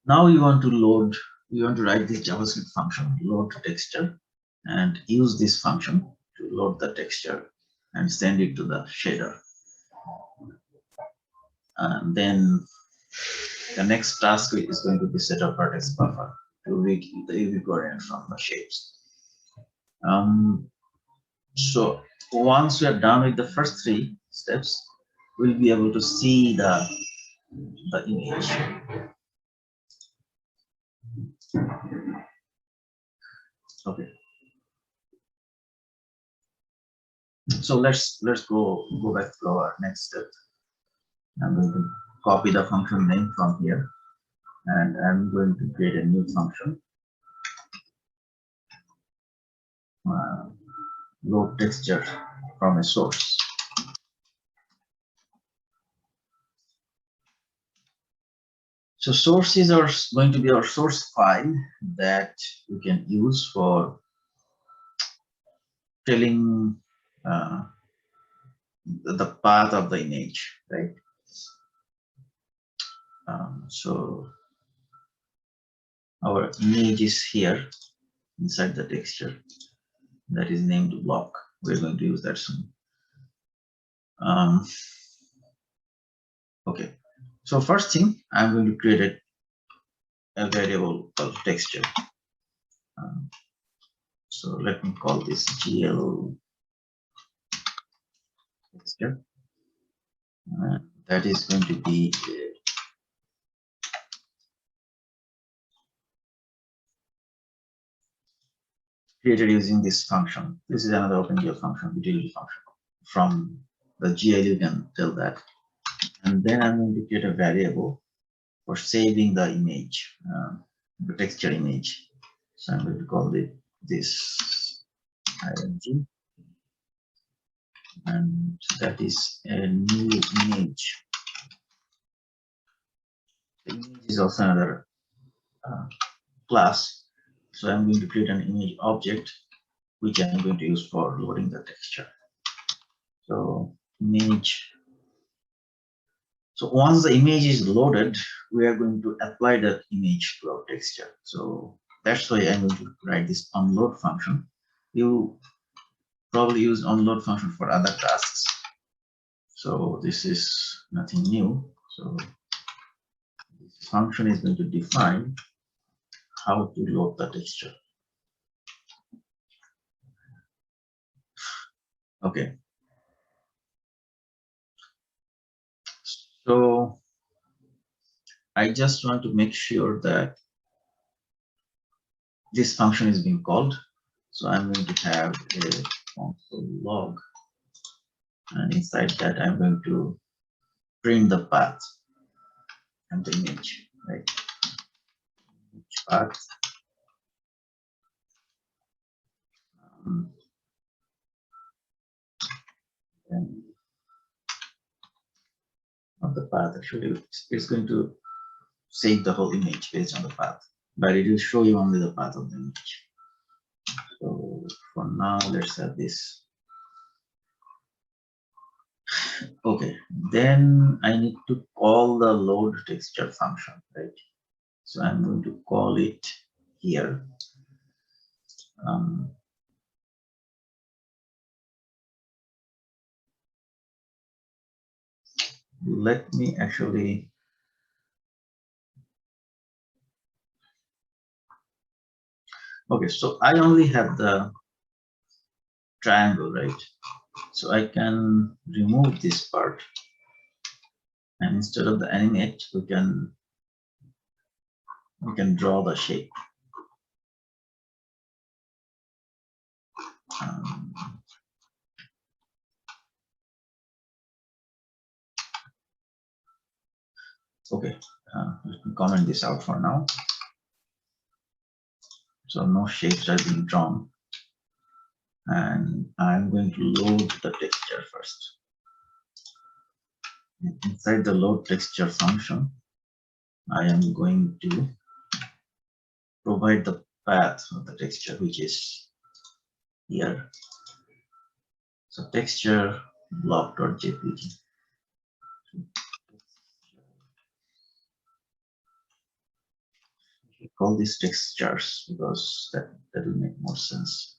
Now we want to load, we want to write this JavaScript function, load texture, and use this function to load the texture and send it to the shader. And then the next task is going to be set up vertex buffer to read the UV coordinate from the shapes. So once we are done with the first three steps, we'll be able to see the image. Okay. So let's go back to our next step. I'm going to copy the function name from here, and I'm going to create a new function. Load texture from a source. So sources are going to be our source file that we can use for telling the path of the image, right? So our image is here inside the texture that is named block. We're going to use that soon. Okay, so first thing, I'm going to create a variable called texture. So let me call this GL texture. That is going to be created using this function. This is another OpenGL function, utility function. From the GL, you can tell that. And then I'm going to create a variable for saving the image, the texture image. So I'm going to call it this ing, and that is a new image. The image is also another class. So I'm going to create an image object, which I'm going to use for loading the texture. So image. So once the image is loaded, we are going to apply that image to our texture. So that's why I'm going to write this onload function. You probably use onload function for other tasks. So this is nothing new. So this function is going to define how to load the texture. Okay. So I just want to make sure that this function is being called. So I'm going to have a console log, and inside that I'm going to print the path and the image, right? Image path. And of the path, actually, it's going to save the whole image based on the path, but it will show you only the path of the image. So for now, let's have this. Okay, then I need to call the load texture function, right? So I'm going to call it here. Let me actually okay, so I only have the triangle, right? So I can remove this part, and instead of the animate, we can draw the shape. Okay, let me comment this out for now. So no shapes are being drawn, and I'm going to load the texture first. Inside the load texture function, I am going to provide the path of the texture, which is here. So texture block.jpg. call these textures because that will make more sense.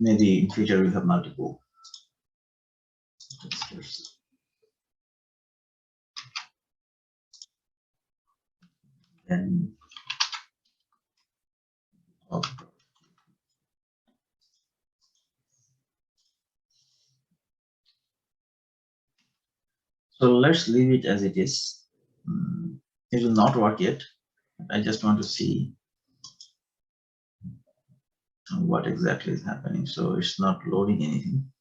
Maybe in future we have multiple textures. Then so let's leave it as it is. It will not work yet. I just want to see what exactly is happening. So it's not loading anything.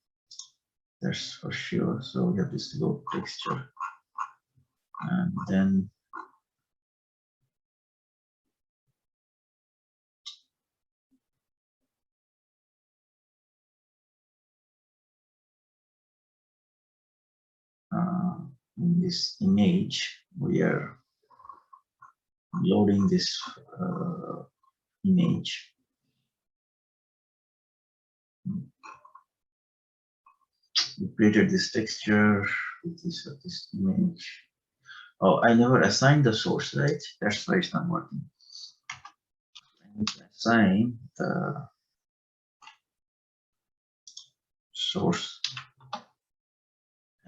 That's for sure. So we have this load texture, and then in this image we are loading this image. We created this texture with this image. Oh, I never assigned the source, right? That's why it's not working. I need to assign the source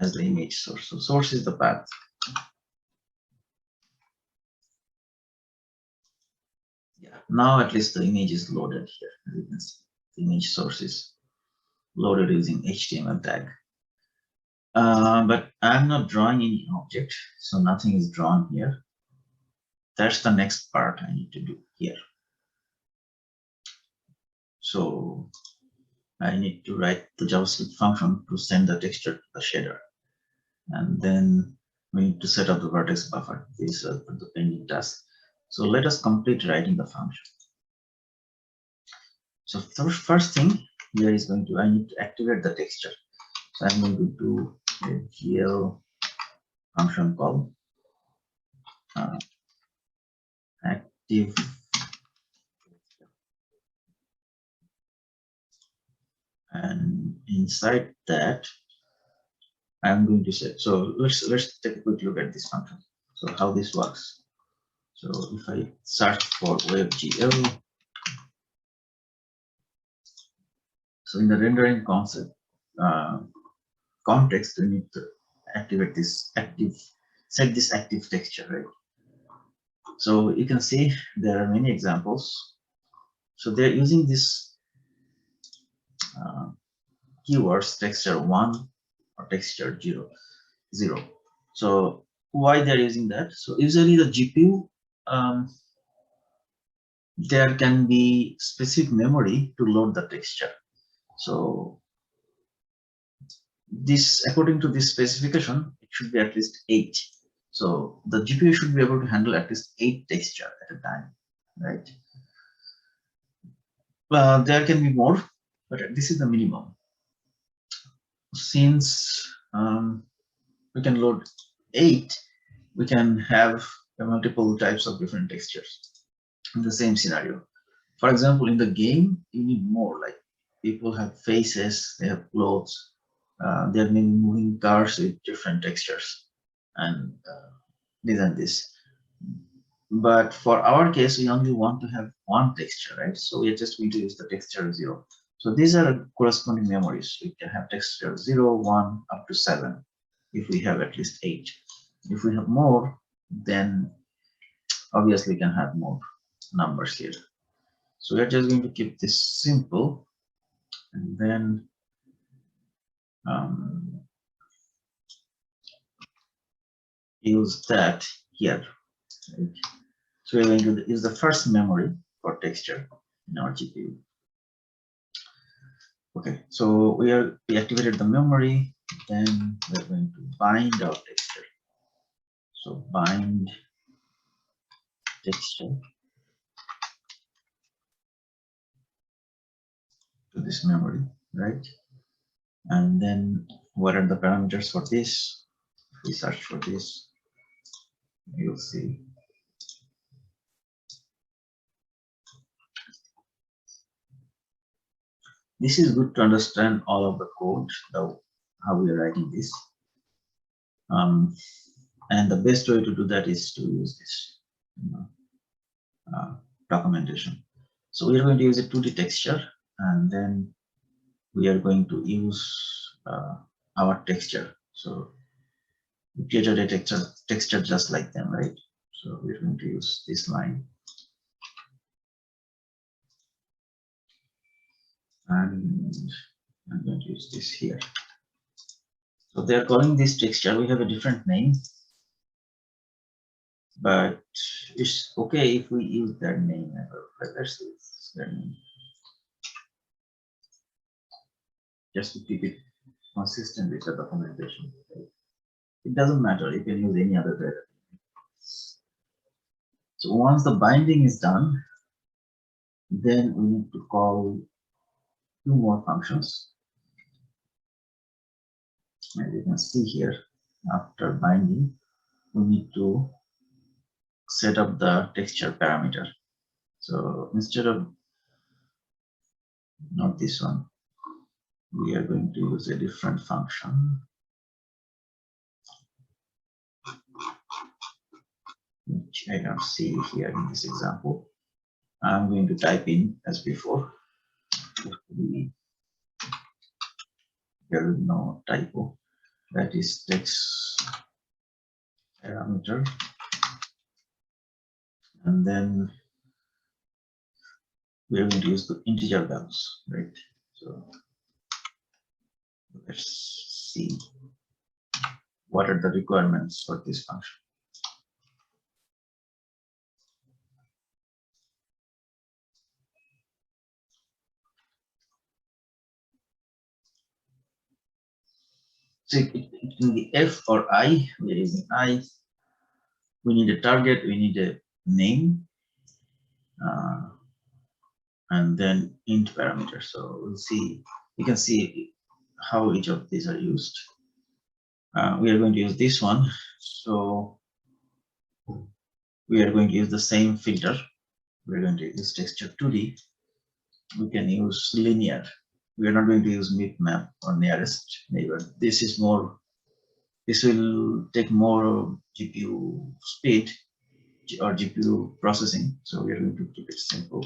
as the image source. So source is the path. Yeah, now at least the image is loaded here. As you can see, the image source is loaded using HTML tag. But I'm not drawing any object, so nothing is drawn here. That's the next part I need to do here. So I need to write the JavaScript function to send the texture to the shader. And then we need to set up the vertex buffer. This is the pending task. So let us complete writing the function. So the first thing here is going to, I need to activate the texture. So I'm going to do a GL function call active, and inside that I'm going to set. So let's take a quick look at this function. So how this works. So if I search for WebGL, so in the rendering concept context, we need to activate this active, set this active texture, right? So you can see there are many examples. So they're using this keywords texture 1 or texture 0. So why they're using that? So usually the GPU, there can be specific memory to load the texture. So this, according to this specification, it should be at least 8. So the GPU should be able to handle at least 8 texture at a time, right? There can be more, but this is the minimum. Since we can load 8, we can have multiple types of different textures in the same scenario. For example, in the game, you need more, like people have faces, they have clothes, they're maybe moving cars with different textures and this and this. But for our case, we only want to have one texture, right? So we are just going to use the texture 0. So these are corresponding memories. We can have texture 0, 1, up to 7 if we have at least 8. If we have more, then obviously we can have more numbers here. So we're just going to keep this simple, and then use that here. Right? So we're going to use the first memory for texture in our GPU. Okay, so we activated the memory, then we're going to bind our texture. So bind texture to this memory, right? And then what are the parameters for this? If we search for this, you'll see this is good to understand all of the code, how we are writing this. And the best way to do that is to use this. documentation. So we are going to use a 2D texture, and then we are going to use our texture. So we created a texture just like them, right? So we're going to use this line. And I'm going to use this here. So they're calling this texture. We have a different name, but it's okay if we use that name. Let's use their name just to keep it consistent with the documentation. It doesn't matter. You can use any other data. So once the binding is done, then we need to call 2 more functions. As you can see here, after binding, we need to set up the texture parameter. So instead of not this one, we are going to use a different function, which I don't see here in this example. I'm going to type in as before. There is no typo. That is text parameter, and then we are going to use the integer values, right? So let's see what are the requirements for this function. So it can be F or I. We're using I. We need a target. We need a name, and then int parameter. So we'll see. You can see how each of these are used. We are going to use this one. So we are going to use the same filter. We're going to use texture 2D. We can use linear. We are not going to use map or nearest neighbor. This is more. This will take more GPU speed or GPU processing. So we are going to keep it simple.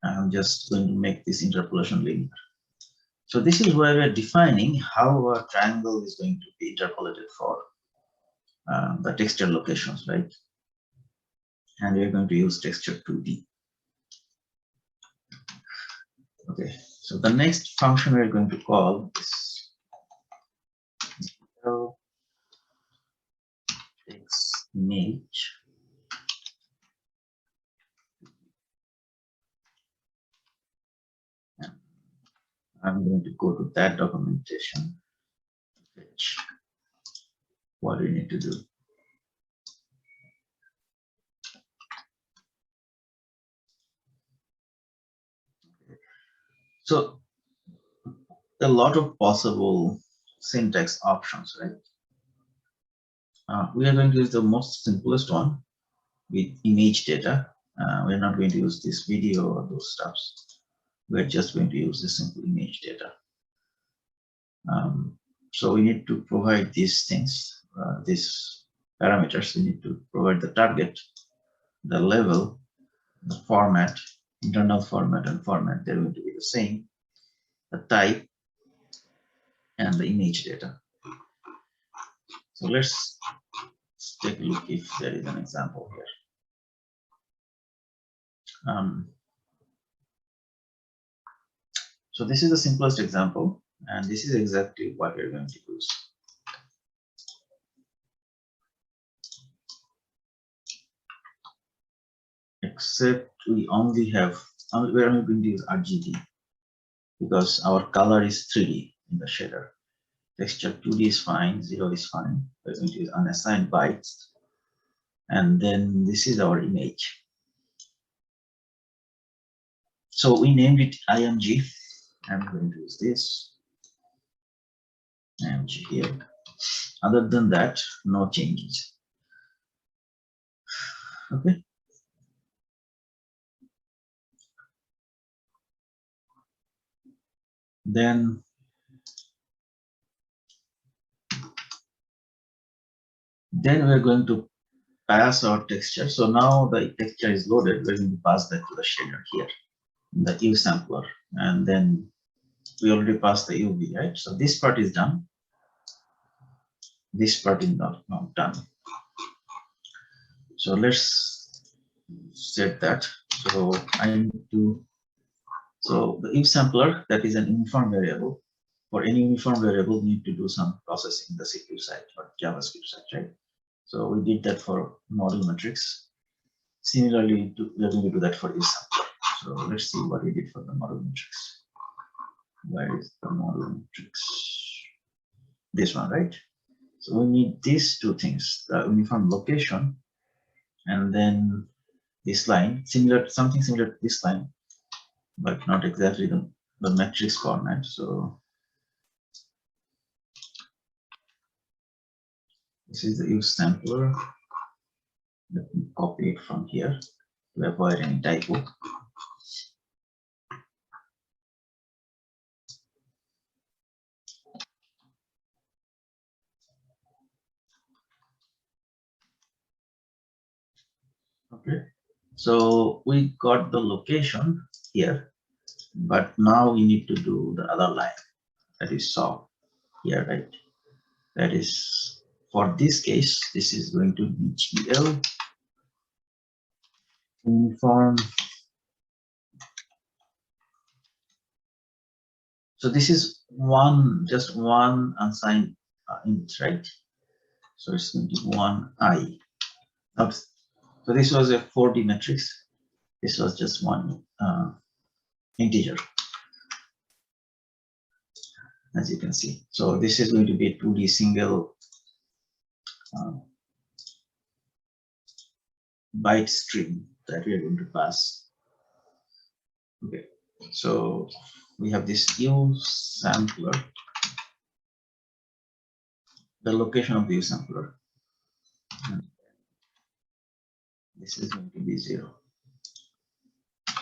I'm just going to make this interpolation linear. So this is where we're defining how a triangle is going to be interpolated for the texture locations, right? And we're going to use texture 2D. Okay, so the next function we're going to call is text image. I'm going to go to that documentation. What do we need to do? So a lot of possible syntax options, right? We are going to use the most simplest one with image data. We're not going to use this video or those stuffs. We're just going to use the simple image data. So we need to provide these things, these parameters. We need to provide the target, the level, the format, internal format and format. They're going to be the same, the type, and the image data. So let's take a look if there is an example here. So this is the simplest example, and this is exactly what we're going to use. Except we're only going to use RGB because our color is 3D in the shader. Texture 2D is fine, 0 is fine. We're going to use unassigned bytes. And then this is our image. So we named it IMG. I'm going to use this IMG here. Other than that, no changes. Okay. Then Then we're going to pass our texture. So now the texture is loaded. We're going to pass that to the shader here in the U sampler, and then we already passed the UV, right? So this part is done. This part is not done. So let's set that. So I need to. So the if sampler, that is an uniform variable. For any uniform variable, we need to do some processing in the CPU side or JavaScript side, right? So we did that for model matrix. Similarly, we are going to do that for if sampler. So let's see what we did for the model matrix. Where is the model matrix? This one, right? So we need these two things: the uniform location, and then this line, something similar to this line, but not exactly the matrix format. So this is the if sampler. Let me copy it from here to avoid any typo. Okay, so we got the location here, but now we need to do the other line, that is saw here, right? That is, for this case, this is going to be GL uniform. So this is just one unsigned int, right? So it's going to be 1i. So this was a 4D matrix. This was just one integer, as you can see. So this is going to be a 2D single byte string that we are going to pass. Okay, so we have this U sampler, the location of the U sampler. This is going to be 0.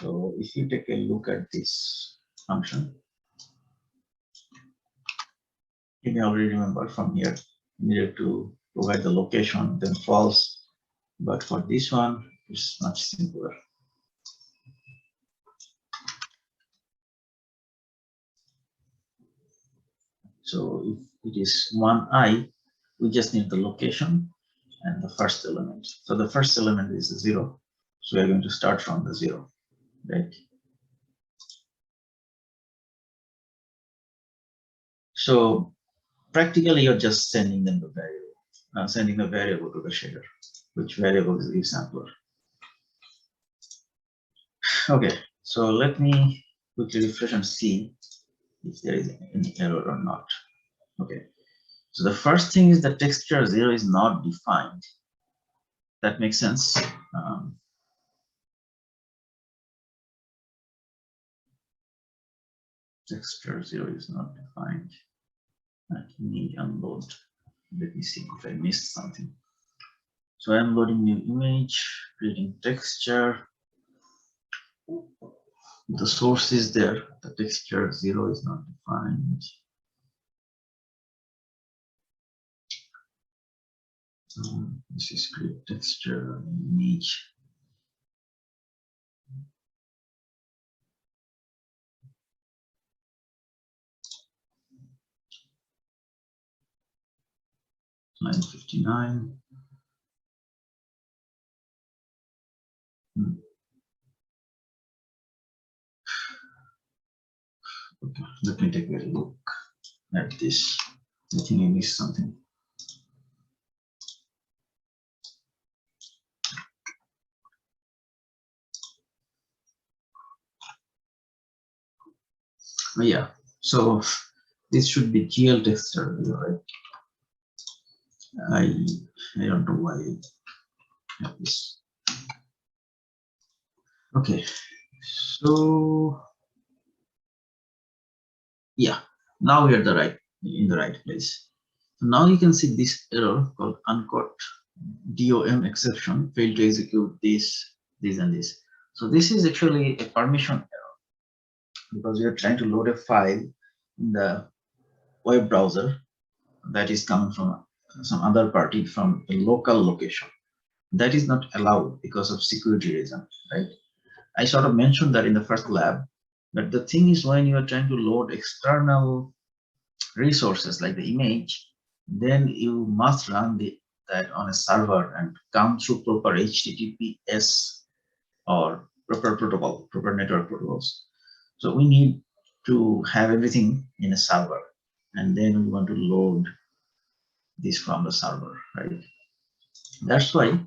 So if you take a look at this function, you may already remember from here, you needed to provide the location, then false. But for this one, it's much simpler. So if it is 1i, we just need the location and the first element. So the first element is 0. So we are going to start from the 0, right? So practically, you're just sending them the variable, sending the variable to the shader, which variable is the sampler. Okay, so let me quickly refresh and see if there is any error or not. Okay, so the first thing is the texture 0 is not defined. That makes sense. Texture 0 is not defined. Let me unload. Let me see if I missed something. So I'm loading new image, creating texture. The source is there. The texture 0 is not defined. This is create texture image. Line 59. Okay, let me take a look at this. I think I missed something. Oh, yeah, so this should be GL texture, right? I don't know why I have this. Okay, so yeah, now we are in the right place. So now you can see this error called uncaught DOM exception, failed to execute this, and this. So this is actually a permission error because we are trying to load a file in the web browser that is coming from some other party from a local location. That is not allowed because of security reason, right? I sort of mentioned that in the first lab, but the thing is when you are trying to load external resources like the image, then you must run that on a server and come through proper HTTPS or proper protocol, proper network protocols. So we need to have everything in a server, and then we want to load this from the server, right? That's why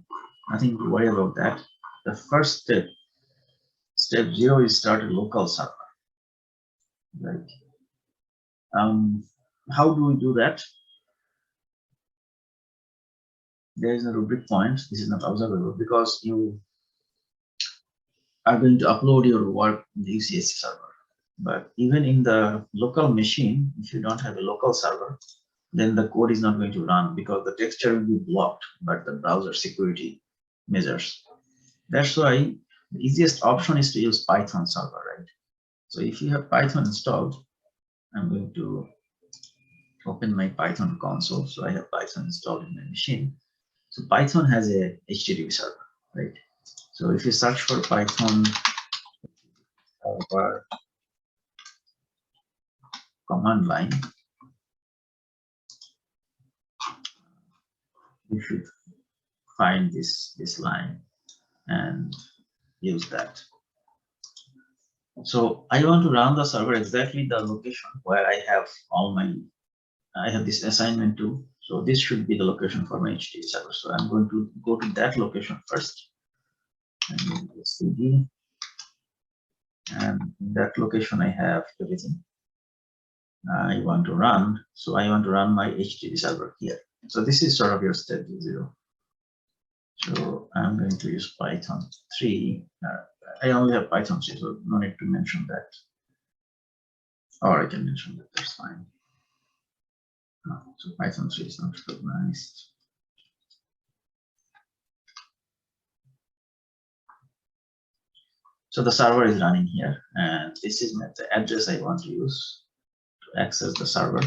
nothing to worry about that. The first step, step 0, is start a local server, right? How do we do that? There is a rubric point. This is not observable because you are going to upload your work in the UCSC server. But even in the local machine, if you don't have a local server, then the code is not going to run because the texture will be blocked by the browser security measures. That's why the easiest option is to use Python server, right? So if you have Python installed, I'm going to open my Python console. So I have Python installed in my machine. So Python has a HTTP server, right? So if you search for Python server command line, you should find this line and use that. So I want to run the server exactly the location where I have I have this assignment to. So this should be the location for my HTTP server. So I'm going to go to that location first. And CD. And in that location, I have everything I want to run. So I want to run my HTTP server here. So this is sort of your step 0. So I'm going to use Python 3. I only have Python 3, so no need to mention that. Or I can mention that, that's fine. So Python 3 is not recognized. So the server is running here, and this is the address I want to use to access the server.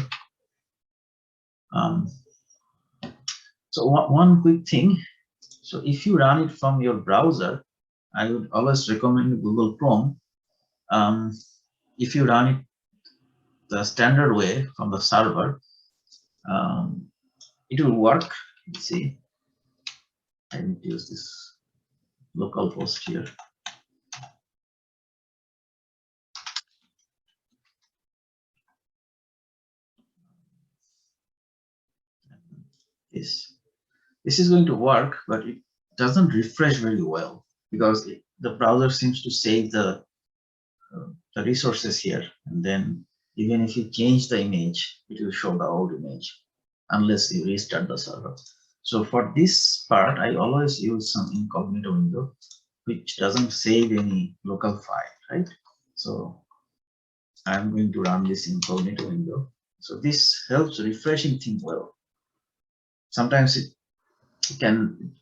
So one quick thing. So if you run it from your browser, I would always recommend Google Chrome. If you run it the standard way from the server, it will work. Let's see. I need to use this local host here. This is going to work, but it doesn't refresh very well because the browser seems to save the resources here, and then even if you change the image, it will show the old image unless you restart the server. So for this part, I always use some incognito window, which doesn't save any local file, right? So I'm going to run this incognito window. So this helps refreshing things well. Sometimes it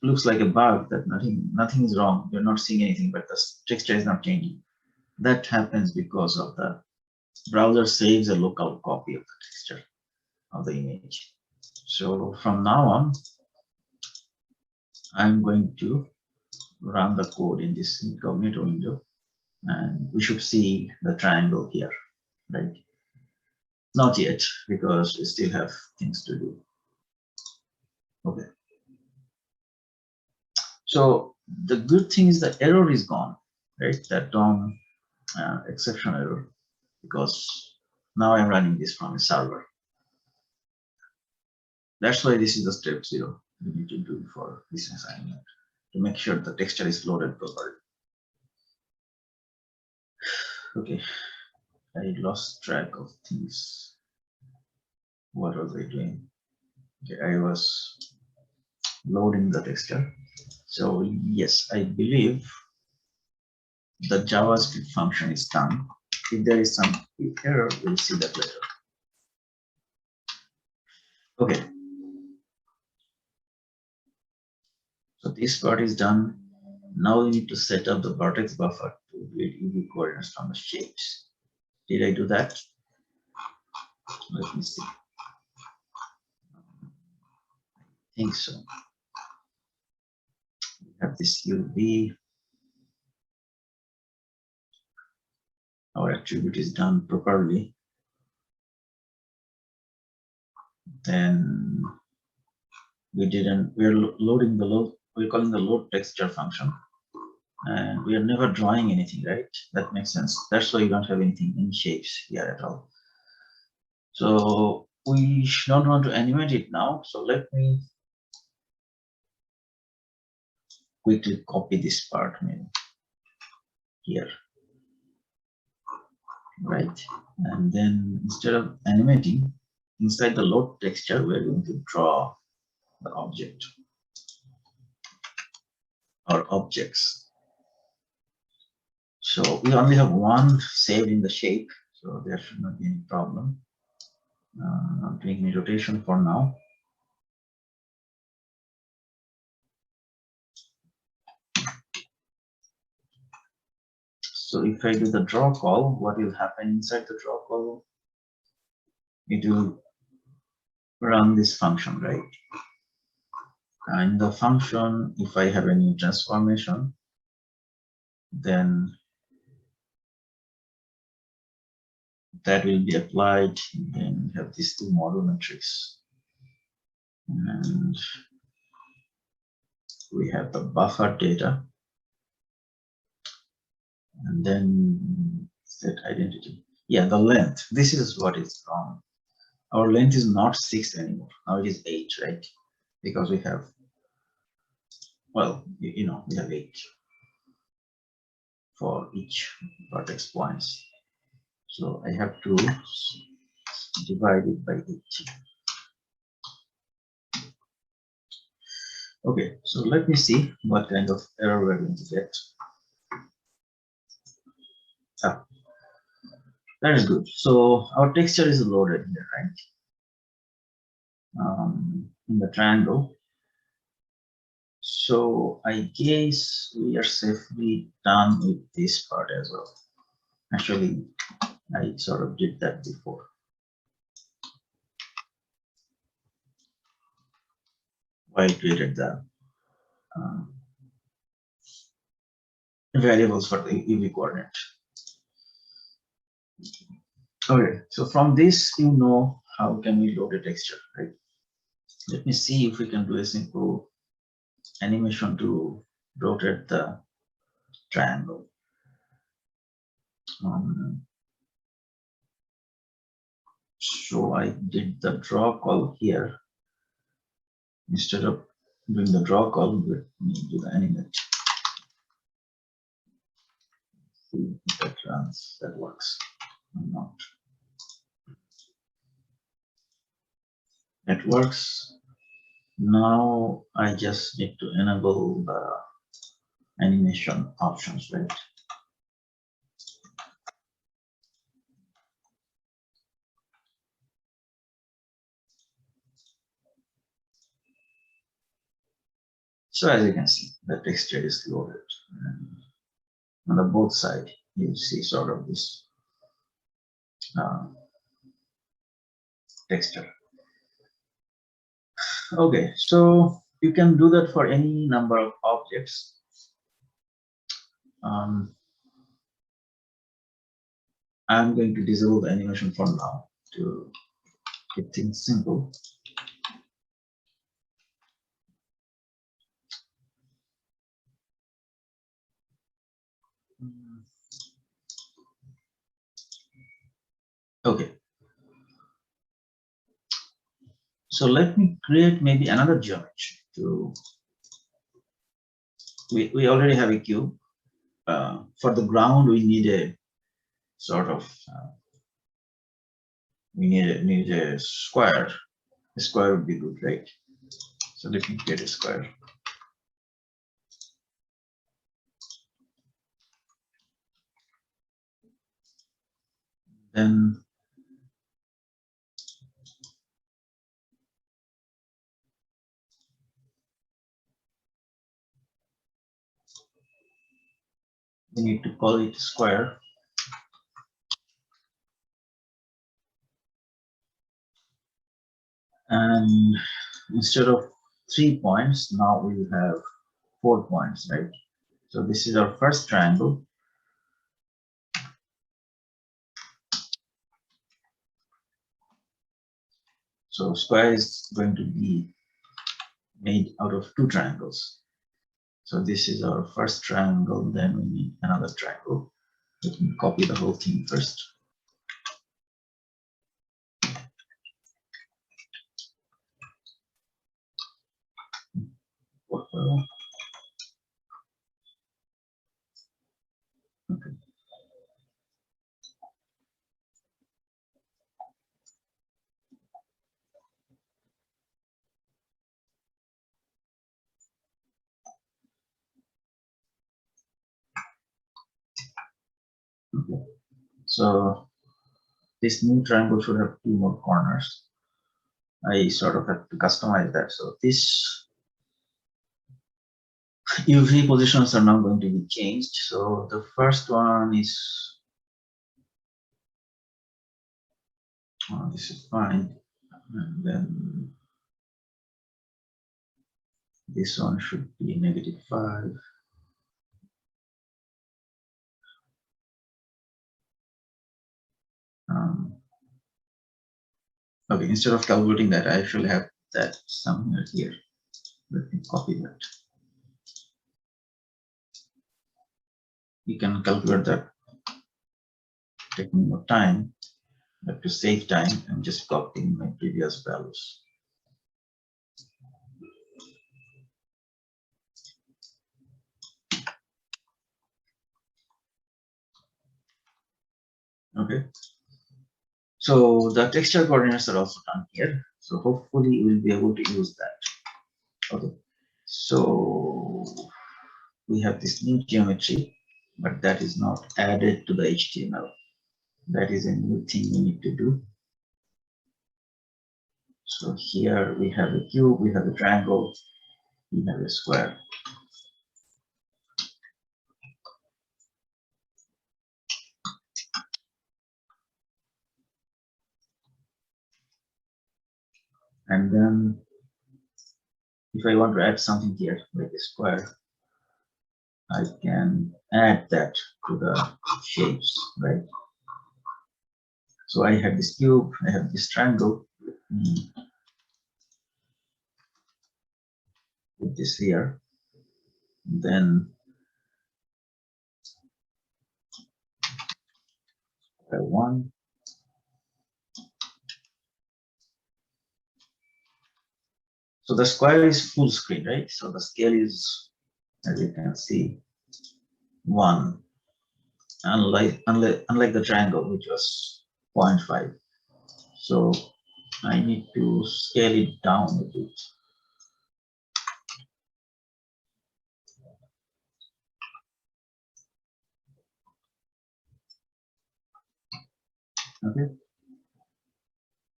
looks like a bug that nothing is wrong. You're not seeing anything, but the texture is not changing. That happens because of the browser saves a local copy of the texture of the image. So from now on, I'm going to run the code in this incognito window, and we should see the triangle here, right? Not yet, because we still have things to do. Okay. So the good thing is the error is gone, right? That DOM exception error, because now I'm running this from a server. That's why this is the step 0 we need to do for this assignment to make sure the texture is loaded properly. Okay, I lost track of things. What was I doing? Okay, I was loading the texture. So yes, I believe the JavaScript function is done. If there is some error, we'll see that later. Okay. So this part is done. Now we need to set up the vertex buffer to read UV coordinates from the shapes. Did I do that? Let me see. think so. We have this UV. Our attribute is done properly. Then we're loading the load, we're calling the load texture function. And we are never drawing anything, right? That makes sense. That's why you don't have anything in shapes here at all. So we don't want to animate it now. So let me quickly copy this part maybe here, right? And then instead of animating, inside the load texture, we're going to draw the object or objects. So we only have one saved in the shape, so there should not be any problem. I'm doing any rotation for now. So if I do the draw call, what will happen inside the draw call? It will run this function, right? And the function, if I have any transformation, then that will be applied. Then we have these two model metrics. And we have the buffer data. And then set identity. Yeah, the length. This is what is wrong. Our length is not 6 anymore. Now it is 8, right? Because we have, well, you know, we have 8 for each vertex points. So I have to divide it by 8. Okay, so let me see what kind of error we're going to get. That is good. So our texture is loaded here, right? In the triangle. So I guess we are safely done with this part as well. Actually, I sort of did that before. While I created the variables for the UV coordinate. Okay, so from this, you know how can we load a texture, right? Let me see if we can do a simple animation to rotate the triangle. So I did the draw call here. Instead of doing the draw call, let me do the animate. See if that runs, that works or not. That works. Now I just need to enable the animation options, right? So as you can see, the texture is loaded. And on the both sides, you see sort of this texture. Okay, so you can do that for any number of objects. I'm going to disable the animation for now to keep things simple. Okay. So let me create maybe another geometry to. We already have a cube. For the ground, we need a sort of. We need a square. A square would be good, right? So let me create a square. Then we need to call it square. And instead of 3 points. Now we have 4 points, right? So this is our first triangle. So square is going to be made out of 2 triangles. So this is our first triangle, then we need another triangle. Let me copy the whole thing first. Okay. Okay. So this new triangle should have 2 more corners. I sort of have to customize that. So this UV positions are now going to be changed. So the first one is, this is fine. And then this one should be -5. Okay, instead of calculating that, I actually have that somewhere here. Let me copy that. You can calculate that, taking more time, but to save time, I'm just copying my previous values. Okay. So the texture coordinates are also done here. So hopefully we'll be able to use that. Okay. So we have this new geometry, but that is not added to the HTML. That is a new thing we need to do. So here we have a cube, we have a triangle, we have a square. And then if I want to add something here, like a square, I can add that to the shapes, right? So I have this cube, I have this triangle. Let me put this here. Then one. So the square is full screen, right? So the scale is, as you can see, 1. Unlike the triangle, which was 0.5. So I need to scale it down a bit. Okay.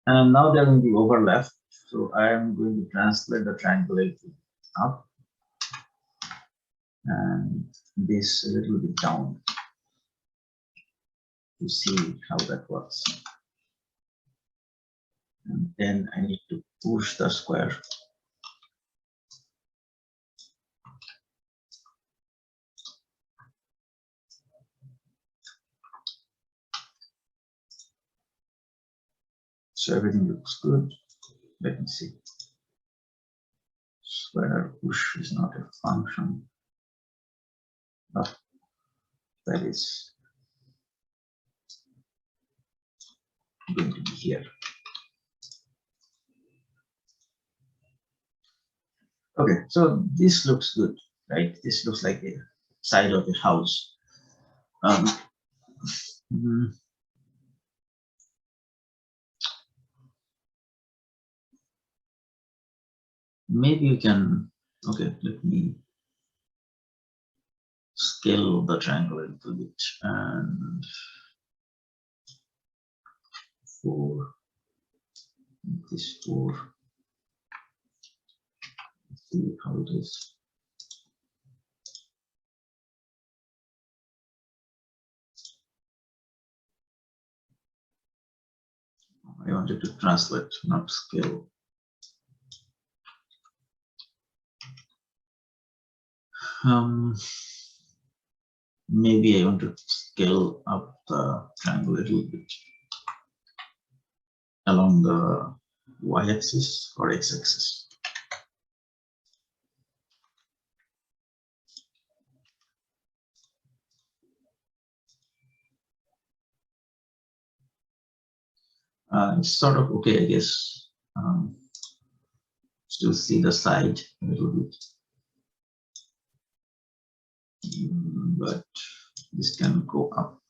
And now they're going to be overlapped. So I am going to translate the triangle up and this a little bit down to see how that works. And then I need to push the square. So everything looks good. Let me see. Square push is not a function, but that is going to be here. Okay, so this looks good, right? This looks like a side of a house. Maybe you can, okay, let me scale the triangle a little bit and 4, this 4, see how it is. I wanted to translate, not scale. Maybe I want to scale up the triangle a little bit along the y-axis or x-axis. It's sort of okay, I guess. Still see the side a little bit, but this can go up.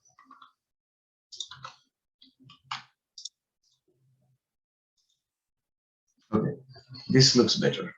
Okay, this looks better.